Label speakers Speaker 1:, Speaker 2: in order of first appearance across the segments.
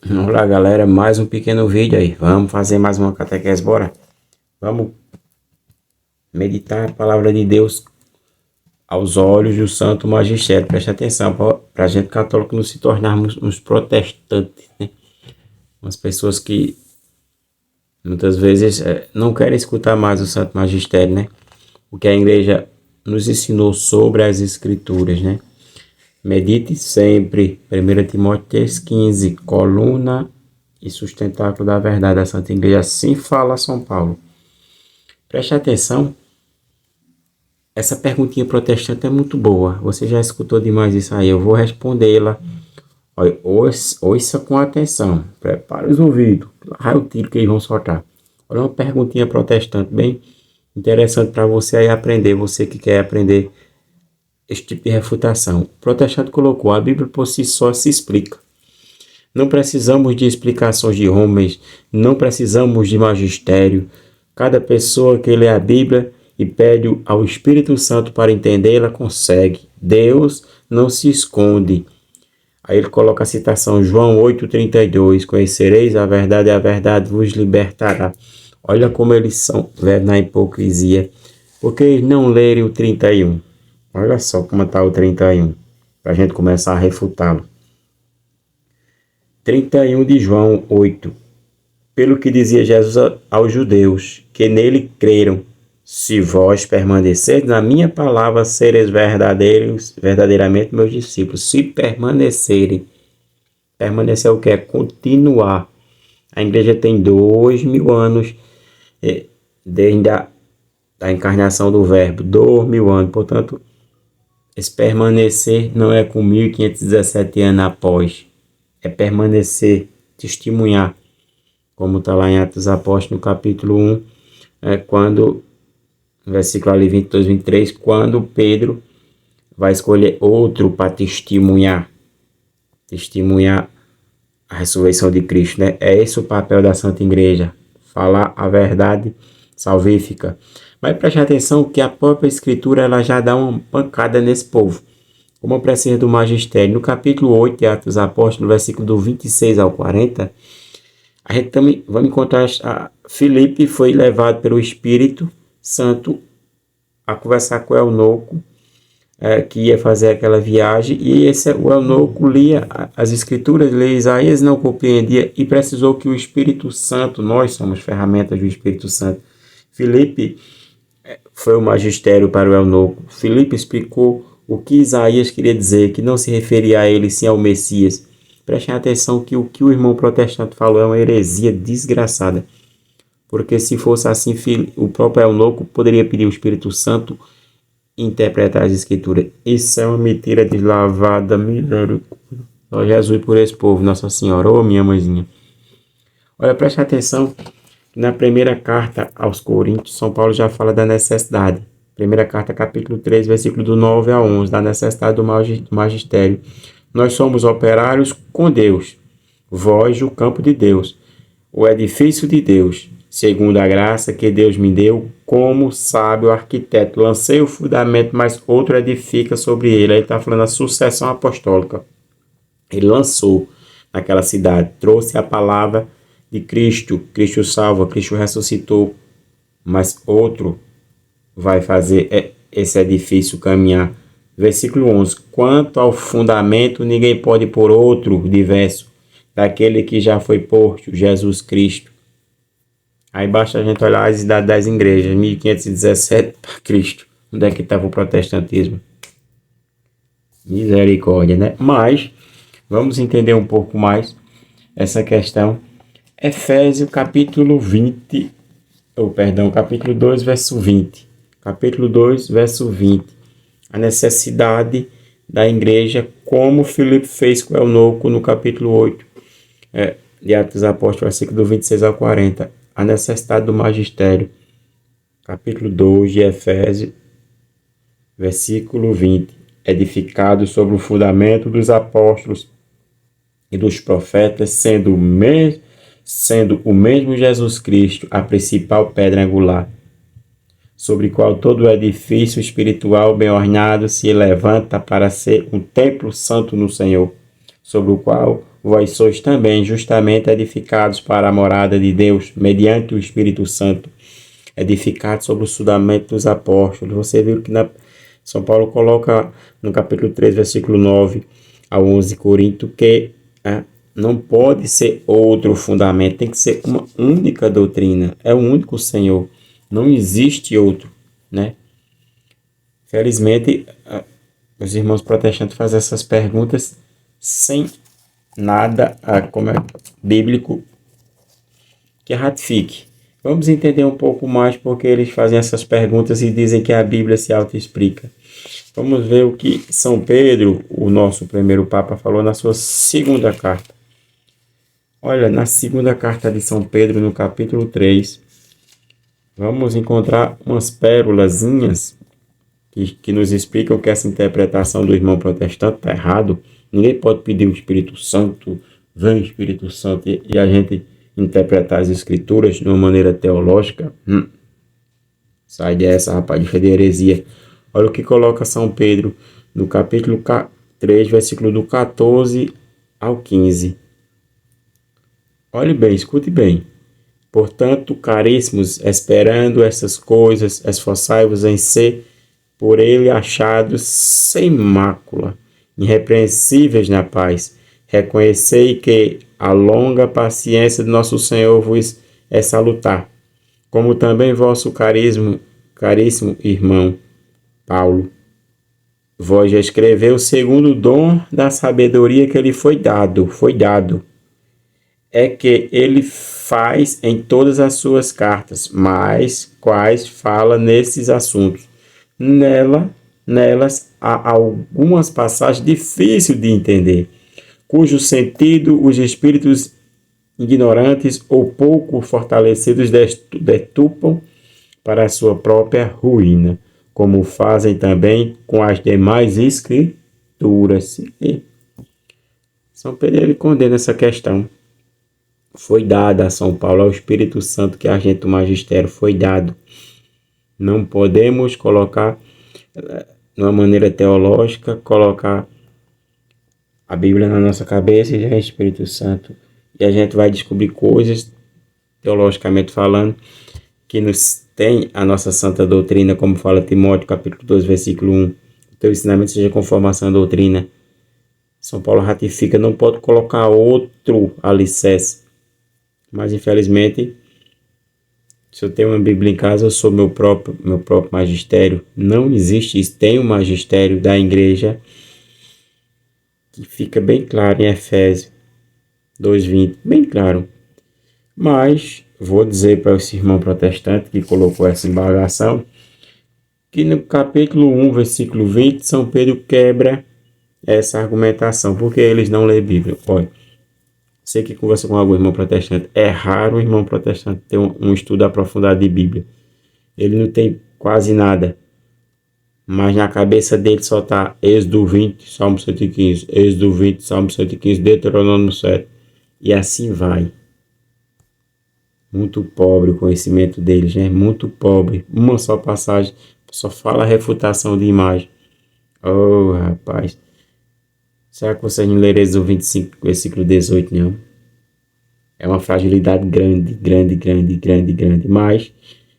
Speaker 1: Olá galera, mais um pequeno vídeo aí. Vamos fazer mais uma catequese, bora? Vamos meditar a palavra de Deus aos olhos do Santo Magistério. Preste atenção, para a gente católico não se tornarmos uns protestantes, né? Umas pessoas que muitas vezes não querem escutar mais o Santo Magistério, né? O que a igreja nos ensinou sobre as Escrituras, né? Medite sempre, 1 Timóteo 3,15, coluna e sustentáculo da verdade da Santa Igreja, assim fala São Paulo. Preste atenção, essa perguntinha protestante é muito boa, você já escutou demais isso aí, eu vou respondê-la. Ouça com atenção, prepare os ouvidos, lá é o tiro que eles vão soltar. Olha uma perguntinha protestante bem interessante para você aí aprender, você que quer aprender este tipo de refutação. O protestante colocou: a Bíblia por si só se explica. Não precisamos de explicações de homens, não precisamos de magistério. Cada pessoa que lê a Bíblia e pede ao Espírito Santo para entendê-la consegue. Deus não se esconde. Aí ele coloca a citação João 8,32: conhecereis a verdade vos libertará. Olha como eles são na hipocrisia. Porque eles não lerem o 31. Olha só como está o 31, para a gente começar a refutá-lo. 31 de João 8. Pelo que dizia Jesus aos judeus, que nele creram: se vós permanecerdes na minha palavra, sereis verdadeiramente meus discípulos. Se permanecerem. Permanecer o que? É continuar. A igreja tem 2000 anos desde a encarnação do verbo. 2000 anos, portanto, esse permanecer não é com 1517 anos após, é permanecer, testemunhar, como está lá em Atos dos Apóstolos, no capítulo 1, quando, versículo ali 22, 23, quando Pedro vai escolher outro para testemunhar a ressurreição de Cristo, né? É esse o papel da Santa Igreja, falar a verdade salvífica. Mas preste atenção que a própria Escritura ela já dá uma pancada nesse povo. Como precisa do magistério. No capítulo 8 de Atos dos Apóstolos, no versículo do 26 ao 40, a gente também vamos encontrar Filipe foi levado pelo Espírito Santo a conversar com o eunuco, que ia fazer aquela viagem, e o eunuco lia as Escrituras, lia Isaías, não compreendia, e precisou que o Espírito Santo, nós somos ferramentas do Espírito Santo. Filipe foi o magistério para o eunuco. Filipe explicou o que Isaías queria dizer, que não se referia a ele, sim ao Messias. Prestem atenção que o irmão protestante falou é uma heresia desgraçada. Porque se fosse assim, o próprio eunuco poderia pedir ao Espírito Santo interpretar as Escrituras. Isso é uma mentira deslavada, misericórdia. Ó Jesus por esse povo, Nossa Senhora, ô minha mãezinha. Olha, preste atenção. Na primeira carta aos Coríntios, São Paulo já fala da necessidade. Primeira carta, capítulo 3, versículo do 9 a 11, da necessidade do magistério. Nós somos operários com Deus, vós o campo de Deus, o edifício de Deus, segundo a graça que Deus me deu, como sábio arquiteto. Lancei o fundamento, mas outro edifica sobre ele. Aí está falando a sucessão apostólica. Ele lançou naquela cidade, trouxe a palavra de Cristo. Cristo salva, Cristo ressuscitou, mas outro vai fazer esse edifício caminhar. Versículo 11. Quanto ao fundamento, ninguém pode pôr outro diverso daquele que já foi posto, Jesus Cristo. Aí basta a gente olhar as idades das igrejas, 1517 para Cristo. Onde é que estava o protestantismo? Misericórdia, né? Mas vamos entender um pouco mais essa questão. Efésios capítulo 20, capítulo 2, verso 20. Capítulo 2, verso 20. A necessidade da igreja, como Filipe fez com o eunuco no capítulo 8 de Atos dos Apóstolos, versículo do 26 ao 40. A necessidade do magistério. Capítulo 2 de Efésios, versículo 20. Edificado sobre o fundamento dos apóstolos e dos profetas, sendo o mesmo Jesus Cristo a principal pedra angular, sobre qual todo o edifício espiritual bem ornado se levanta para ser um templo santo no Senhor, sobre o qual vós sois também justamente edificados para a morada de Deus, mediante o Espírito Santo, edificados sobre o fundamento dos apóstolos. Você viu que São Paulo coloca no capítulo 3, versículo 9 ao 11 Corinto, que não pode ser outro fundamento, tem que ser uma única doutrina, é o único Senhor, não existe outro, né? Felizmente, os irmãos protestantes fazem essas perguntas sem nada como bíblico que ratifique. Vamos entender um pouco mais porque eles fazem essas perguntas e dizem que a Bíblia se auto-explica. Vamos ver o que São Pedro, o nosso primeiro Papa, falou na sua segunda carta. Olha, na segunda carta de São Pedro, no capítulo 3, vamos encontrar umas pérolazinhas que nos explicam que essa interpretação do irmão protestante está errado. Ninguém pode pedir o Espírito Santo, vem Espírito Santo, e a gente interpretar as Escrituras de uma maneira teológica. Sai dessa, rapaz, de heresia. Olha o que coloca São Pedro no capítulo 3, versículo do 14 ao 15. Olhe bem, escute bem. Portanto, caríssimos, esperando essas coisas, esforçai-vos em ser por ele achados sem mácula, irrepreensíveis na paz. Reconhecei que a longa paciência de nosso Senhor vos é salutar, como também vosso caríssimo irmão Paulo. Vós já escreveu segundo o dom da sabedoria que lhe foi dado. É que ele faz em todas as suas cartas, mas quais fala nesses assuntos. Nelas há algumas passagens difíceis de entender, cujo sentido os espíritos ignorantes ou pouco fortalecidos detupam para a sua própria ruína, como fazem também com as demais escrituras. São Pedro ele condena essa questão. Foi dada a São Paulo, ao Espírito Santo que agenta o magistério, foi dado. Não podemos colocar, de uma maneira teológica, colocar a Bíblia na nossa cabeça e já é Espírito Santo. E a gente vai descobrir coisas, teologicamente falando, que nos tem a nossa santa doutrina, como fala Timóteo, capítulo 2, versículo 1. O teu ensinamento seja conforme a sã doutrina. São Paulo ratifica, não pode colocar outro alicerce. Mas, infelizmente, se eu tenho uma Bíblia em casa, eu sou meu próprio magistério. Não existe isso. Tem o magistério da igreja, que fica bem claro em Efésios 2:20, bem claro. Mas vou dizer para esse irmão protestante que colocou essa indagação, que no capítulo 1, versículo 20, São Pedro quebra essa argumentação, porque eles não lêem Bíblia. Olha, você que conversa com algum irmão protestante, é raro o irmão protestante ter um estudo aprofundado de Bíblia. Ele não tem quase nada. Mas na cabeça dele só está Êxodo 20, Salmo 115, Êxodo 20, Salmo 115, Deuteronômio 7. E assim vai. Muito pobre o conhecimento deles, né? Muito pobre. Uma só passagem, só fala a refutação de imagem. Oh, rapaz. Será que vocês não leram Êxodo 25, versículo 18, não? É uma fragilidade grande. Mas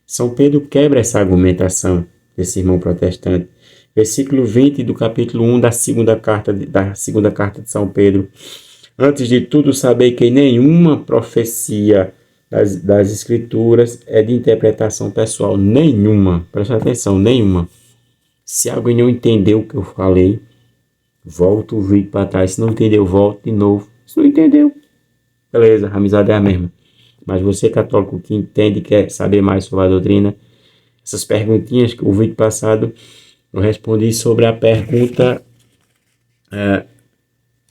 Speaker 1: São Pedro quebra essa argumentação desse irmão protestante. Versículo 20 do capítulo 1 da segunda carta de São Pedro. Antes de tudo, sabei que nenhuma profecia das Escrituras é de interpretação pessoal. Nenhuma. Presta atenção, nenhuma. Se alguém não entendeu o que eu falei, volta o vídeo para trás. Se não entendeu, volta de novo. Se não entendeu, beleza, a amizade é a mesma. Mas você, católico, que entende e quer saber mais sobre a doutrina, essas perguntinhas que o vídeo passado eu respondi sobre a pergunta,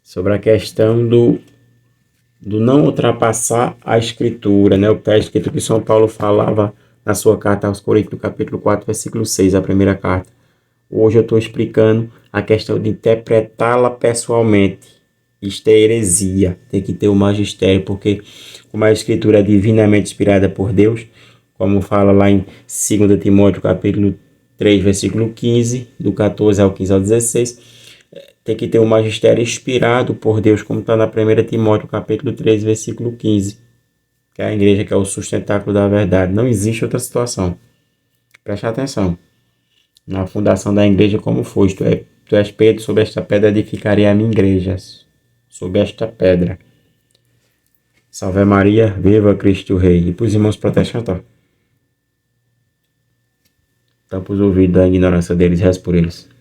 Speaker 1: sobre a questão do não ultrapassar a Escritura, né? O pé de Escritura que São Paulo falava na sua carta aos Coríntios, no capítulo 4, versículo 6, a primeira carta. Hoje eu estou explicando a questão de interpretá-la pessoalmente. Isto é heresia, tem que ter o magistério, porque como a Escritura é divinamente inspirada por Deus, como fala lá em 2 Timóteo, capítulo 3, versículo 15, do 14 ao 15 ao 16, tem que ter um magistério inspirado por Deus, como está na 1 Timóteo, capítulo 3, versículo 15. Que é a igreja que é o sustentáculo da verdade. Não existe outra situação. Preste atenção. Na fundação da igreja, como foi? Tu és Pedro, sobre esta pedra edificarei a minha igreja. Sobre esta pedra. Salve Maria, viva Cristo Rei. E para os irmãos protestantes, tampa os ouvidos da ignorância deles, reza por eles.